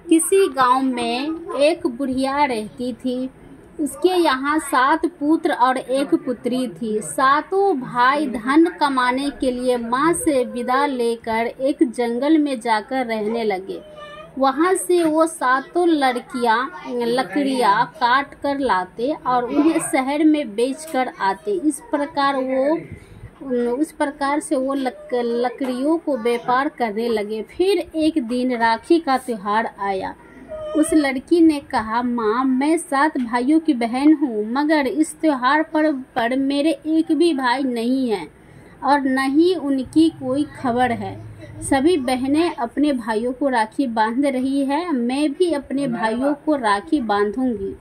किसी गांव में एक बुढ़िया रहती थी। उसके यहाँ 7 पुत्र और 1 पुत्री थी। सातों भाई धन कमाने के लिए माँ से विदा लेकर एक जंगल में जाकर रहने लगे। वहाँ से वो सातों लकड़ियाँ काट कर लाते और उन्हें शहर में बेच कर आते। उस प्रकार से वो लकड़ियों को व्यापार करने लगे। फिर एक दिन राखी का त्योहार आया। उस लड़की ने कहा, माँ, मैं 7 भाइयों की बहन हूँ, मगर इस त्योहार पर मेरे एक भी भाई नहीं है और न ही उनकी कोई खबर है। सभी बहनें अपने भाइयों को राखी बांध रही है, मैं भी अपने भाइयों को राखी बांधूंगी।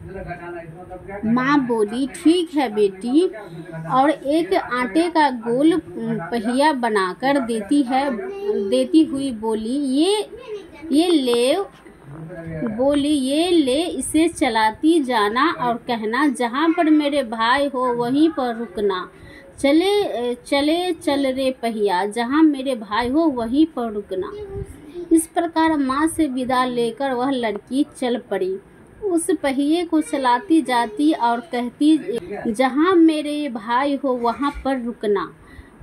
माँ बोली, ठीक है बेटी, और एक आटे का गोल पहिया बनाकर देती हुई बोली, ये ले, इसे चलाती जाना और कहना, जहाँ पर मेरे भाई हो वहीं पर रुकना। चल रे पहिया, जहाँ मेरे भाई हो वहीं पर रुकना। इस प्रकार माँ से विदा लेकर वह लड़की चल पड़ी। उस पहिए को चलाती जाती और कहती, जहाँ मेरे भाई हो वहाँ पर रुकना।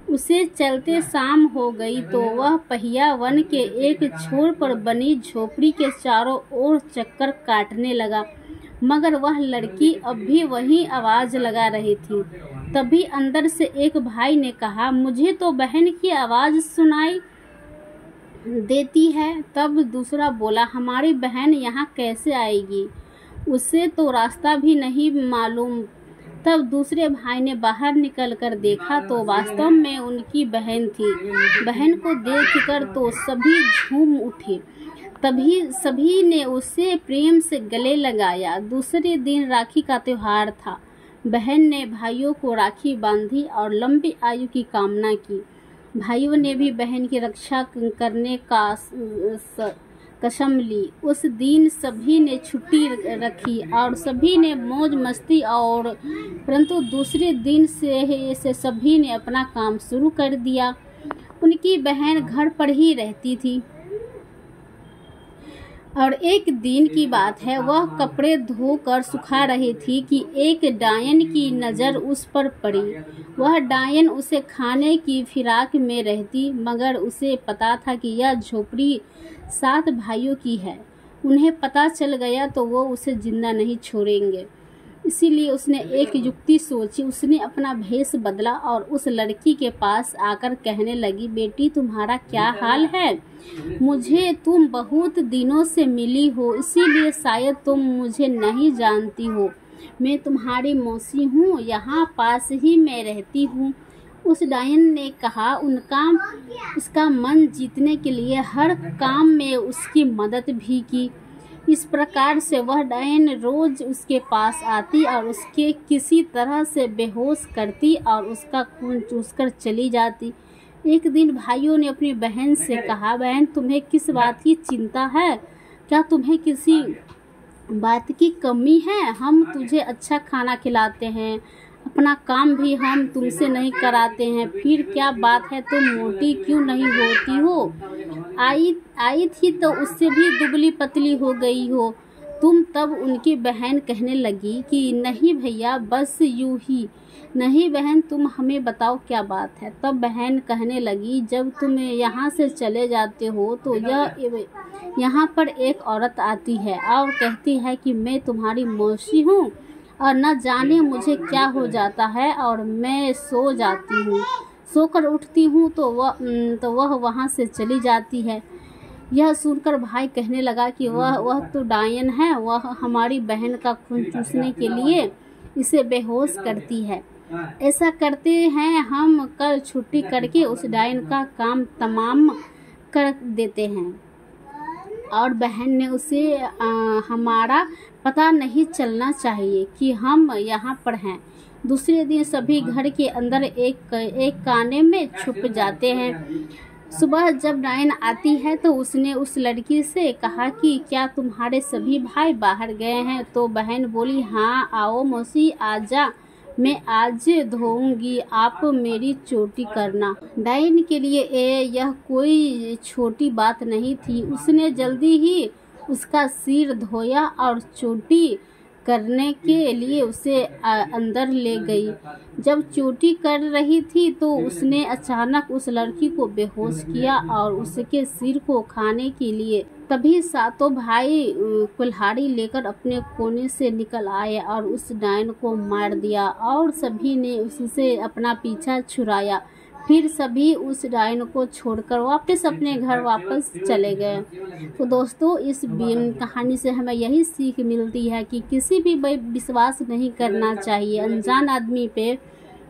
उसे चलते शाम हो गई तो वह पहिया वन के एक छोर पर बनी झोपड़ी के चारों ओर चक्कर काटने लगा, मगर वह लड़की अब भी वही आवाज लगा रही थी। तभी अंदर से एक भाई ने कहा, मुझे तो बहन की आवाज सुनाई देती है। तब दूसरा बोला, हमारी बहन यहाँ कैसे आएगी, उसे तो रास्ता भी नहीं मालूम। तब दूसरे भाई ने बाहर निकलकर देखा तो वास्तव में उनकी बहन थी। बहन को देखकर तो सभी झूम उठे। तभी सभी ने उसे प्रेम से गले लगाया। दूसरे दिन राखी का त्योहार था। बहन ने भाइयों को राखी बांधी और लंबी आयु की कामना की। भाइयों ने भी बहन की रक्षा करने का कसम ली। उस दिन सभी ने छुट्टी रखी और सभी ने मौज मस्ती परंतु दूसरे दिन से सभी ने अपना काम शुरू कर दिया। उनकी बहन घर पर ही रहती थी और एक दिन की बात है, वह कपड़े धोकर सुखा रही थी कि एक डायन की नज़र उस पर पड़ी। वह डायन उसे खाने की फिराक में रहती, मगर उसे पता था कि यह झोपड़ी 7 भाइयों की है। उन्हें पता चल गया तो वो उसे जिंदा नहीं छोड़ेंगे। इसीलिए उसने एक युक्ति सोची। उसने अपना भेष बदला और उस लड़की के पास आकर कहने लगी, बेटी, तुम्हारा क्या हाल है? मुझे तुम बहुत दिनों से मिली हो, इसीलिए शायद तुम मुझे नहीं जानती हो। मैं तुम्हारी मौसी हूँ, यहाँ पास ही मैं रहती हूँ। उस डायन ने कहा, उसका मन जीतने के लिए हर काम में उसकी मदद भी की। इस प्रकार से वह डायन रोज उसके पास आती और उसके किसी तरह से बेहोश करती और उसका खून चूसकर चली जाती। एक दिन भाइयों ने अपनी बहन से कहा, बहन, तुम्हें किस बात की चिंता है? क्या तुम्हें किसी बात की कमी है? हम तुझे अच्छा खाना खिलाते हैं, अपना काम भी हम तुमसे नहीं कराते हैं, फिर क्या बात है, तुम मोटी क्यों नहीं होती हो? आई थी तो उससे भी दुबली पतली हो गई हो तुम। तब उनकी बहन कहने लगी कि नहीं भैया, बस यूं ही। नहीं बहन, तुम हमें बताओ क्या बात है। तब बहन कहने लगी, जब तुम यहाँ से चले जाते हो तो यहाँ पर एक औरत आती है और कहती है कि मैं तुम्हारी मौसी हूँ और न जाने मुझे क्या हो जाता है और मैं सो जाती हूँ। सोकर उठती हूँ तो वह वहाँ से चली जाती है। यह सुनकर भाई कहने लगा कि वह तो डायन है। वह हमारी बहन का खून चूसने के लिए इसे बेहोश करती है। ऐसा करते हैं, हम कल छुट्टी करके उस डायन का काम तमाम कर देते हैं और बहन ने उसे हमारा पता नहीं चलना चाहिए कि हम यहाँ पर हैं। दूसरे दिन सभी घर के अंदर एक काने में छुप जाते हैं। सुबह जब डायन आती है तो उसने उस लड़की से कहा कि क्या तुम्हारे सभी भाई बाहर गए हैं? तो बहन बोली, हाँ, आओ मौसी, आजा, मैं आज धोऊंगी, आप मेरी चोटी करना। डायन के लिए यह कोई छोटी बात नहीं थी। उसने जल्दी ही उसका सिर धोया और चोटी करने के लिए उसे अंदर ले गई। जब चोटी कर रही थी तो उसने अचानक उस लड़की को बेहोश किया और उसके सिर को खाने के लिए तभी सातों भाई कुल्हाड़ी लेकर अपने कोने से निकल आए और उस डायन को मार दिया और सभी ने उससे अपना पीछा छुड़ाया। फिर सभी उस डायन को छोड़कर वापस अपने घर वापस चले गए। तो दोस्तों, इस कहानी से हमें यही सीख मिलती है कि किसी भी विश्वास नहीं करना चाहिए, अनजान आदमी पे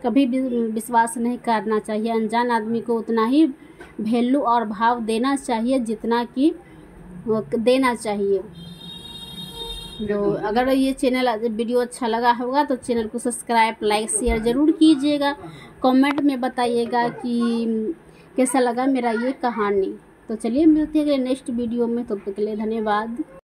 कभी भी विश्वास नहीं करना चाहिए। अनजान आदमी को उतना ही वैल्यू और भाव देना चाहिए जितना कि देना चाहिए। तो अगर ये चैनल वीडियो अच्छा लगा होगा तो चैनल को सब्सक्राइब, लाइक, शेयर ज़रूर कीजिएगा। कमेंट में बताइएगा कि कैसा लगा मेरा ये कहानी। तो चलिए मिलते हैं अगले नेक्स्ट वीडियो में, तब तक के लिए धन्यवाद।